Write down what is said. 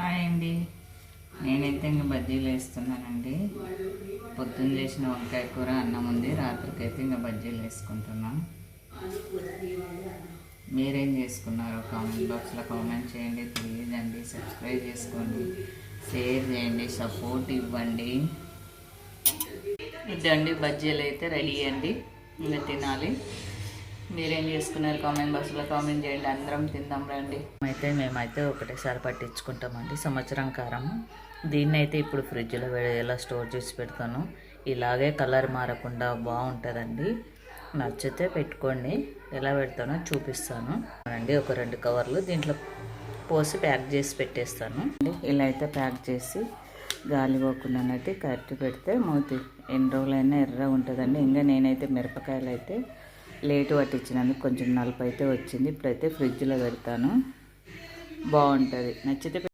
Hi అండి. నేనైతే ఇంకా బజ్జీలు వేస్తున్నానండి. పొద్దున్న చేసిన వంకాయ కూర అన్నం ఉంది. రాత్రికైతే ఇంకా బజ్జీలు వేసుకుంటున్నాం. మీరేం చేసుకున్నారో కామెంట్ బాక్స్లో కామెంట్ చేయండి. ప్లీజ్ అండి సబ్స్క్రైబ్ చేసుకోండి, షేర్ చేయండి, సపోర్ట్ ఇవ్వండి. ఇదండి బజ్జీలు అయితే రెడీ అండి. ఇంకా తినాలి. మీరేం చేసుకున్నారు కామెంట్ బాక్స్లో కామెంట్ చేయండి. అందరం తిందాం రండి. మేమైతే ఒకటేసారి పట్టించుకుంటామండి సంవత్సరం కారం. దీన్ని అయితే ఇప్పుడు ఫ్రిడ్జ్లో ఎలా స్టోర్ చేసి పెడతాను. ఇలాగే కలర్ మారకుండా బాగుంటుందండి. నచ్చితే పెట్టుకోండి. ఎలా పెడతానో చూపిస్తాను అండి. ఒక 2 కవర్లు దీంట్లో పోసి ప్యాక్ చేసి పెట్టేస్తాను. ఇలా అయితే ప్యాక్ చేసి గాలి పోకుండానైతే కరెక్ట్ పెడితే మూతి ఎన్ని రోజులైనా ఎర్రగా ఉంటుందండి. ఇంకా నేనైతే మిరపకాయలు అయితే లేటు పట్టించినందుకు కొంచెం నలుపు అయితే వచ్చింది. ఇప్పుడైతే ఫ్రిడ్జ్లో పెడతాను. బాగుంటుంది. నచ్చితే